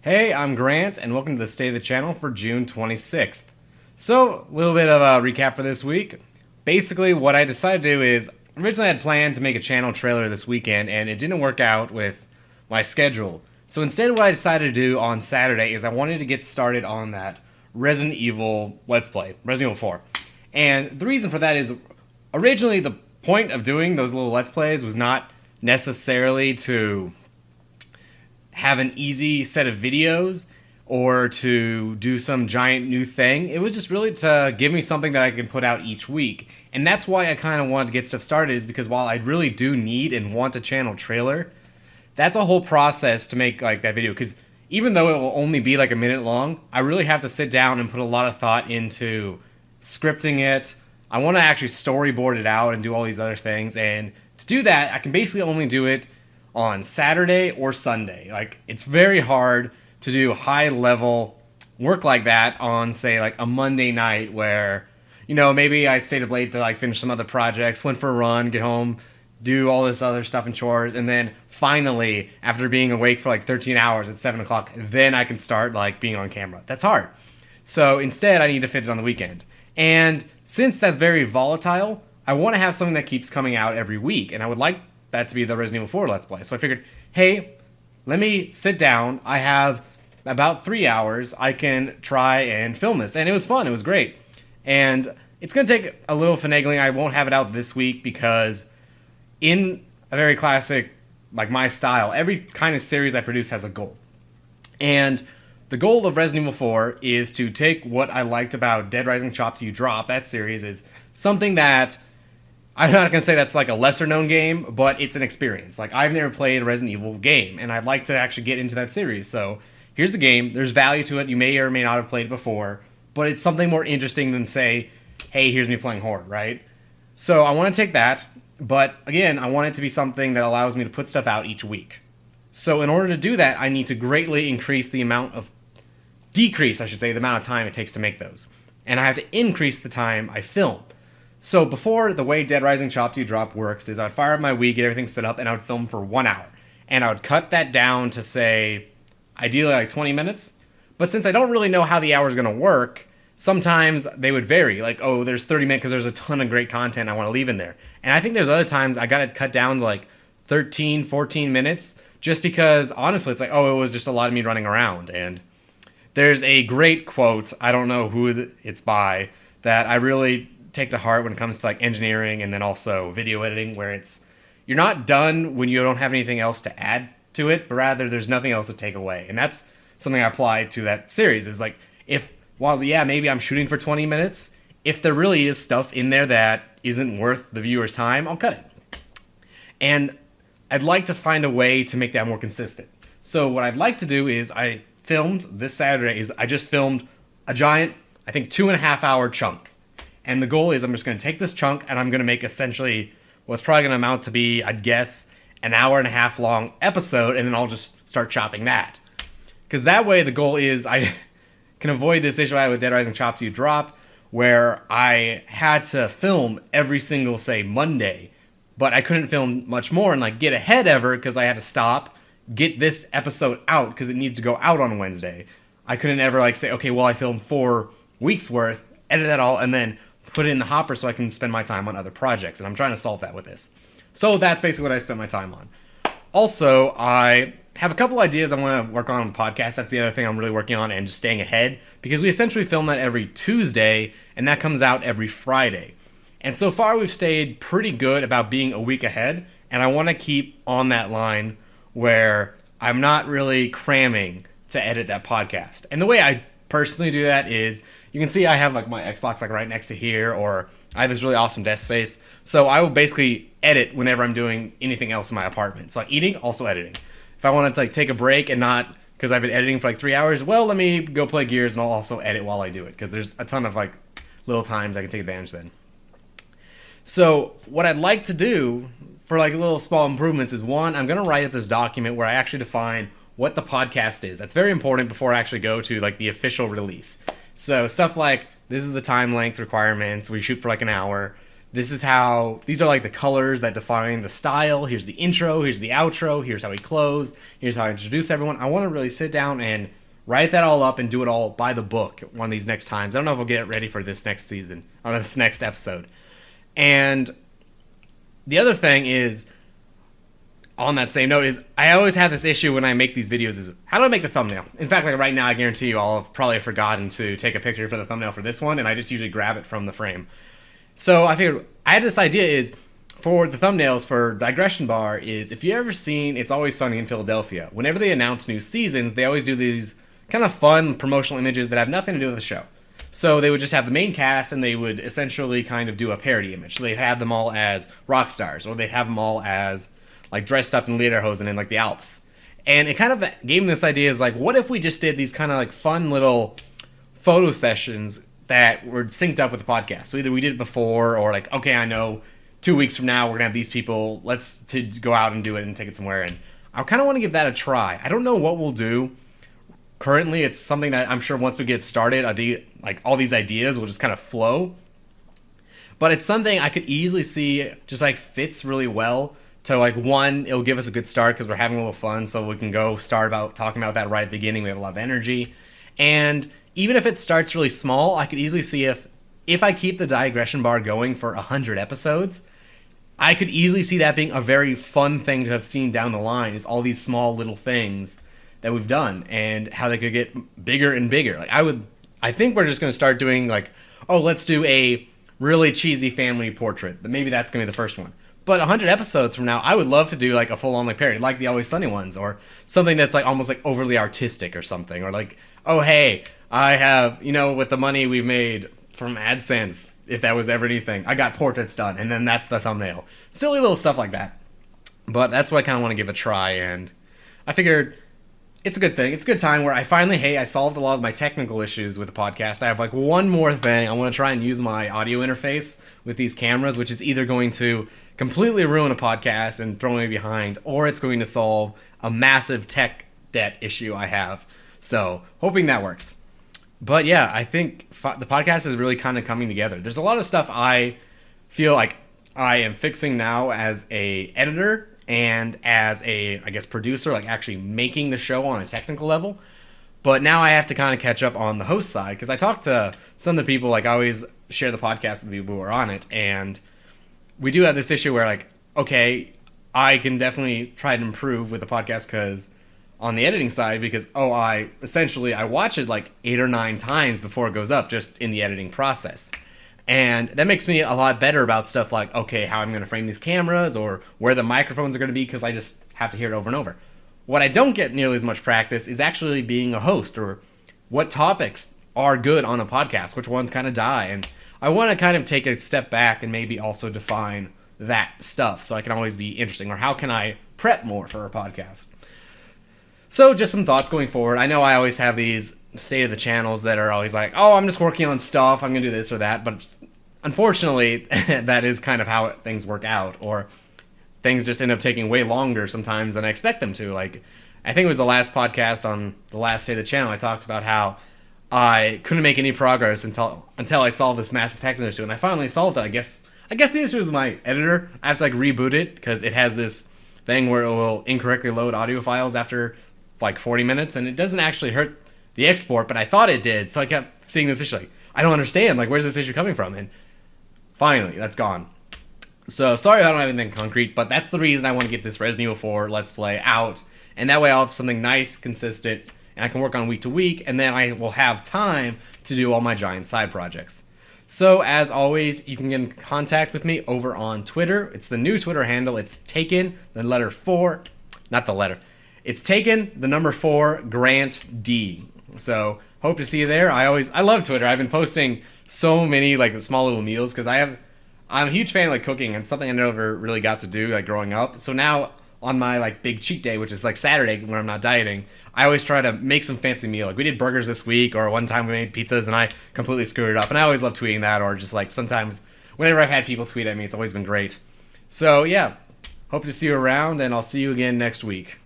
Hey, I'm Grant, and welcome to the State of the Channel for June 26th. So, a little bit of a recap for this week. Basically, what I decided to do is, originally I had planned to make a channel trailer this weekend, and it didn't work out with my schedule. So instead, what I decided to do on Saturday is I wanted to get started on that Resident Evil Let's Play, Resident Evil 4. And the reason for that is, originally the point of doing those little Let's Plays was not necessarily to have an easy set of videos or to do some giant new thing. It was just really to give me something that I can put out each week. And that's why I kind of wanted to get stuff started, is because while I really do need and want a channel trailer, that's a whole process to make like that video. Because even though it will only be like a minute long, I really have to sit down and put a lot of thought into scripting it. I want to actually storyboard it out and do all these other things. And to do that, I can basically only do it on Saturday or Sunday. Like, it's very hard to do high level work like that on, say, like a Monday night where, you know, maybe I stayed up late to like finish some other projects, went for a run, get home, do all this other stuff and chores, and then finally, after being awake for like 13 hours at 7 o'clock, then I can start like being on camera. That's hard. So instead, I need to fit it on the weekend. And since that's very volatile, I want to have something that keeps coming out every week, and I would like that to be the Resident Evil 4 Let's Play. So I figured, hey, let me sit down. I have about 3 hours. I can try and film this. And it was fun. It was great. And it's going to take a little finagling. I won't have it out this week because in a very classic, like my style, every kind of series I produce has a goal. And the goal of Resident Evil 4 is to take what I liked about Dead Rising Chop to You Drop, that series, is something that I'm not going to say that's like a lesser known game, but it's an experience. Like, I've never played a Resident Evil game, and I'd like to actually get into that series. So here's the game. There's value to it. You may or may not have played it before, but it's something more interesting than, say, hey, here's me playing Horde, right? So I want to take that, but again, I want it to be something that allows me to put stuff out each week. So in order to do that, I need to greatly decrease, I should say, the amount of time it takes to make those. And I have to increase the time I film. So before, the way Dead Rising Chop to You Drop works is I'd fire up my Wii, get everything set up, and I would film for 1 hour. And I would cut that down to, say, ideally like 20 minutes. But since I don't really know how the hour is going to work, sometimes they would vary. Like, oh, there's 30 minutes because there's a ton of great content I want to leave in there. And I think there's other times I got to cut down to like 13, 14 minutes just because, honestly, it's like, oh, it was just a lot of me running around. And there's a great quote, I don't know who it's by, that I really take to heart when it comes to like engineering and then also video editing, where it's, you're not done when you don't have anything else to add to it, but rather there's nothing else to take away. And that's something I apply to that series, is like, while yeah, maybe I'm shooting for 20 minutes, if there really is stuff in there that isn't worth the viewer's time, I'll cut it. And I'd like to find a way to make that more consistent. So what I'd like to do is, I just filmed a giant, I think 2.5 hour chunk. And the goal is I'm just going to take this chunk and I'm going to make essentially what's probably going to amount to be, I'd guess, an 1.5 hour long episode, and then I'll just start chopping that. Because that way the goal is I can avoid this issue I had with Dead Rising Chop to You Drop, where I had to film every single, say, Monday, but I couldn't film much more and like get ahead ever because I had to stop, get this episode out because it needed to go out on Wednesday. I couldn't ever like say, okay, well, I filmed 4 weeks worth, edit that all, and then put it in the hopper so I can spend my time on other projects. And I'm trying to solve that with this. So that's basically what I spent my time on. Also, I have a couple ideas I want to work on the podcast. That's the other thing I'm really working on, and just staying ahead, because we essentially film that every Tuesday, and that comes out every Friday. And so far, we've stayed pretty good about being a week ahead, and I want to keep on that line where I'm not really cramming to edit that podcast. And the way I personally do that is, you can see I have like my Xbox like right next to here, or I have this really awesome desk space. So I will basically edit whenever I'm doing anything else in my apartment. So like eating, also editing. If I wanted to like take a break and not, because I've been editing for like 3 hours, well, let me go play Gears and I'll also edit while I do it, because there's a ton of like little times I can take advantage then. So what I'd like to do for like little small improvements is, one, I'm going to write up this document where I actually define what the podcast is. That's very important before I actually go to like the official release. So stuff like, this is the time length requirements, we shoot for like an hour. These are like the colors that define the style. Here's the intro, here's the outro, here's how we close, here's how I introduce everyone. I want to really sit down and write that all up and do it all by the book one of these next times. I don't know if I'll get it ready for this next season, or this next episode. And the other thing is, on that same note, is I always have this issue when I make these videos is, how do I make the thumbnail? In fact, like right now, I guarantee you I'll have probably forgotten to take a picture for the thumbnail for this one, and I just usually grab it from the frame. So I figured, I had this idea is, for the thumbnails for Digression Bar is, if you ever seen It's Always Sunny in Philadelphia, whenever they announce new seasons, they always do these kind of fun promotional images that have nothing to do with the show. So they would just have the main cast, and they would essentially kind of do a parody image. So they'd have them all as rock stars, or they'd have them all as like dressed up in lederhosen in like the Alps. And it kind of gave me this idea is like, what if we just did these kind of like fun little photo sessions that were synced up with the podcast? So either we did it before, or like, okay, I know 2 weeks from now we're gonna have these people, let's to go out and do it and take it somewhere. And I kind of want to give that a try. I don't know what we'll do. Currently, it's something that I'm sure once we get started, like all these ideas will just kind of flow. But it's something I could easily see just like fits really well to like, one, it'll give us a good start because we're having a little fun, so we can go start about talking about that right at the beginning. We have a lot of energy. And even if it starts really small, I could easily see if I keep the digression bar going for 100 episodes, I could easily see that being a very fun thing to have seen down the line, is all these small little things that we've done and how they could get bigger and bigger. Like I think we're just going to start doing like, oh, let's do a really cheesy family portrait. Maybe that's going to be the first one. But 100 episodes from now, I would love to do like a full-on like parody, like the Always Sunny ones, or something that's like almost like overly artistic or something, or like, oh hey, I have, with the money we've made from AdSense, if that was ever anything, I got portraits done, and then that's the thumbnail. Silly little stuff like that. But that's what I kind of want to give a try, and I figured it's a good thing. It's a good time where I finally, I solved a lot of my technical issues with the podcast. I have like one more thing. I want to try and use my audio interface with these cameras, which is either going to completely ruin a podcast and throw me behind, or it's going to solve a massive tech debt issue I have. So hoping that works. But yeah, I think the podcast is really kind of coming together. There's a lot of stuff I feel like I am fixing now as a editor and as a, I guess, producer, like actually making the show on a technical level. But now I have to kind of catch up on the host side, because I talk to some of the people, like I always share the podcast with the people who are on it, and we do have this issue where like, okay, I can definitely try to improve with the podcast because on the editing side, because I watch it like 8 or 9 times before it goes up, just in the editing process. And that makes me a lot better about stuff like, okay, how I'm going to frame these cameras, or where the microphones are going to be, because I just have to hear it over and over. What I don't get nearly as much practice is actually being a host, or what topics are good on a podcast, which ones kind of die. And I want to kind of take a step back and maybe also define that stuff so I can always be interesting, or how can I prep more for a podcast. So just some thoughts going forward. I know I always have these state of the channels that are always like, oh, I'm just working on stuff, I'm going to do this or that. But unfortunately, that is kind of how things work out, or things just end up taking way longer sometimes than I expect them to. Like, I think it was the last podcast on the last state of the channel, I talked about how I couldn't make any progress until I solved this massive technical issue, and I finally solved it. I guess the issue is my editor. I have to like reboot it because it has this thing where it will incorrectly load audio files after like 40 minutes, and it doesn't actually hurt the export, but I thought it did. So I kept seeing this issue like, I don't understand, like, where's this issue coming from? And finally, that's gone. So sorry I don't have anything concrete, but that's the reason I want to get this Resident Evil 4 Let's Play out, and that way I'll have something nice, consistent, and I can work on week to week, and then I will have time to do all my giant side projects. So as always, you can get in contact with me over on Twitter. It's the new Twitter handle. It's taken the letter 4, not the letter. It's taken the number 4 Grant D. So hope to see you there. I love Twitter. I've been posting so many like small little meals because I'm a huge fan of like cooking, and something I never really got to do like growing up. So now on my like big cheat day, which is like Saturday when I'm not dieting, I always try to make some fancy meal. Like we did burgers this week, or one time we made pizzas and I completely screwed it up. And I always love tweeting that, or just like sometimes whenever I've had people tweet at me, it's always been great. So yeah, hope to see you around, and I'll see you again next week.